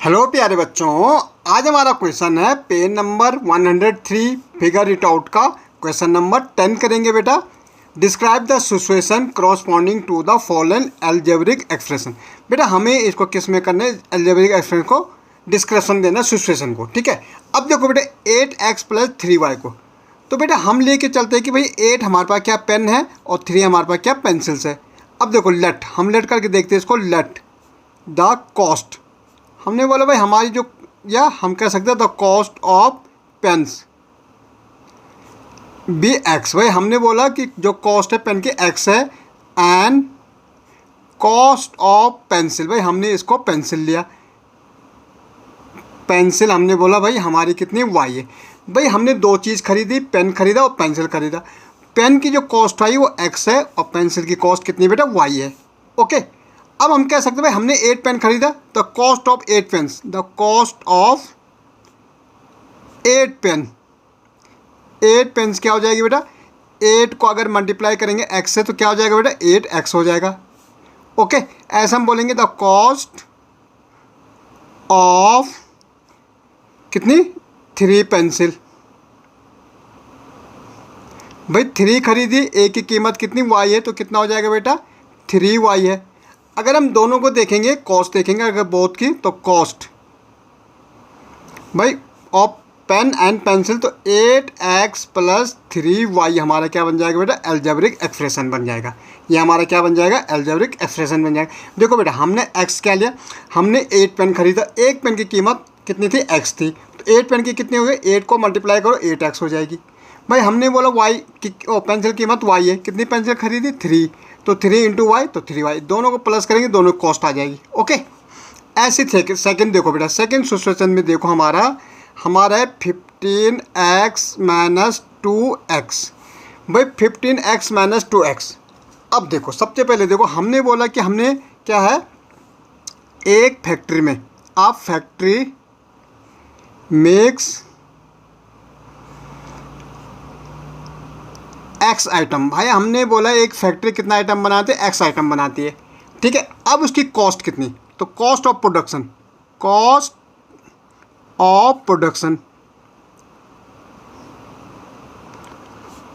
Hello प्यारे बच्चों, आज हमारा क्वेश्चन है page number 103 figure it out का क्वेश्चन नंबर 10 करेंगे बेटा। Describe the situation corresponding to the following algebraic expression. बेटा हमें इसको किस में करना है, अलजेब्रिक एक्सप्रेशन को डिस्क्रिप्शन देना सिचुएशन को, ठीक है। अब देखो बेटा 8x + 3y को, तो बेटा हम लेके चलते हैं कि भाई 8 हमारे पास क्या पेन है और 3 हमारे पास क्या पेंसिल्स है। अब देखो लेट, हम लेट करके देखते हैं इसको। लेट द कॉस्ट, हमने बोला भाई हमारी जो, या हम कह सकते हैं the cost of pens b x. भाई हमने बोला कि जो कॉस्ट है पेन की एक्स है, एंड कॉस्ट ऑफ पेंसिल, भाई हमने इसको पेंसिल लिया। पेंसिल हमने बोला भाई हमारी कितनी वाई है। भाई हमने दो चीज़ खरीदी, पेन खरीदा और पेंसिल खरीदा। पेन की जो कॉस्ट आई वो एक्स है और पेंसिल की कॉस्ट कितनी बेटा वाई है। ओके, अब हम कह सकते हैं भाई हमने 8 पेन खरीदा, the cost of 8 pens, the cost of 8 pen. 8 pens क्या हो जाएगी बेटा, 8 को अगर मल्टीप्लाई करेंगे एक्स से तो क्या हो जाएगा बेटा 8x हो जाएगा। ओके, ऐसा हम बोलेंगे द कॉस्ट ऑफ कितनी 3 पेंसिल। भाई 3 खरीदी, एक की कीमत कितनी y है, तो कितना हो जाएगा बेटा 3y है। अगर हम दोनों को देखेंगे, कॉस्ट देखेंगे अगर बोथ की, तो कॉस्ट भाई ऑफ पेन एंड पेंसिल, तो 8x + 3y हमारा क्या बन जाएगा बेटा अलजेब्रिक एक्सप्रेशन बन जाएगा। ये हमारा क्या बन जाएगा अलजेब्रिक एक्सप्रेशन बन जाएगा। देखो बेटा हमने x क्या लिया, हमने 8 पेन खरीदा, एक पेन की कीमत कितनी थी x थी, तो 8 पेन की कितनी हो गई, 8 को मल्टीप्लाई करो 8x हो जाएगी। भाई हमने बोला y की पेंसिल कीमत y है, कितनी पेंसिल खरीदी 3, तो 3 × y तो 3y, दोनों को प्लस करेंगे दोनों कॉस्ट आ जाएगी। ओके, ऐसी थे। सेकंड देखो बेटा, सेकंड सिचुएशन में देखो हमारा है 15x - 2x। भाई 15x - 2x। अब देखो सबसे पहले देखो हमने बोला कि हमने क्या है, एक फैक्ट्री में, आप फैक्ट्री मेक्स एक्स आइटम। भाई हमने बोला एक फैक्ट्री कितना आइटम बनाती है, एक्स आइटम बनाती है, ठीक है। अब उसकी कॉस्ट कितनी, तो cost of production, cost of production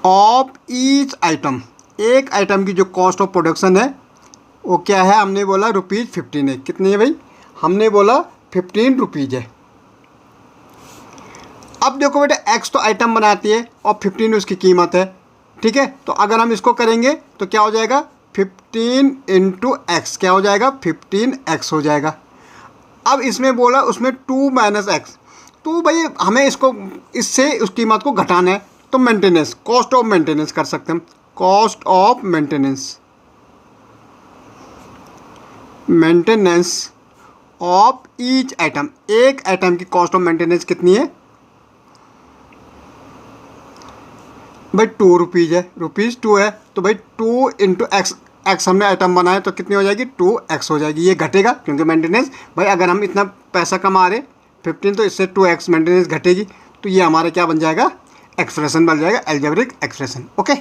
of each item, एक आइटम की जो कॉस्ट ऑफ प्रोडक्शन है वो क्या है, हमने बोला ₹15 है। कितनी है भाई, हमने बोला 15 रुपीज़ है। अब देखो बेटा एक्स तो आइटम बनाती है और 15 उसकी कीमत है, ठीक है। तो अगर हम इसको करेंगे तो क्या हो जाएगा 15 × x, क्या हो जाएगा 15x हो जाएगा। अब इसमें बोला उसमें 2 - x, तो भाई हमें इसको इससे उस कीमत को घटाना है, तो मेंटेनेंस, कॉस्ट ऑफ मेंटेनेंस कर सकते हैं। Cost of maintenance, maintenance of each item, एक आइटम की कॉस्ट ऑफ मेंटेनेंस कितनी है भाई 2 रुपीज़ है, ₹2 है, तो भाई 2 × x, x हमने आइटम बनाया तो कितनी हो जाएगी 2x हो जाएगी। ये घटेगा क्योंकि मेंटेनेंस, भाई अगर हम इतना पैसा कमा रहे 15 तो इससे 2x मेंटेनेंस घटेगी, तो ये हमारा क्या बन जाएगा एक्सप्रेशन बन जाएगा अलजेब्रिक एक्सप्रेशन। ओके।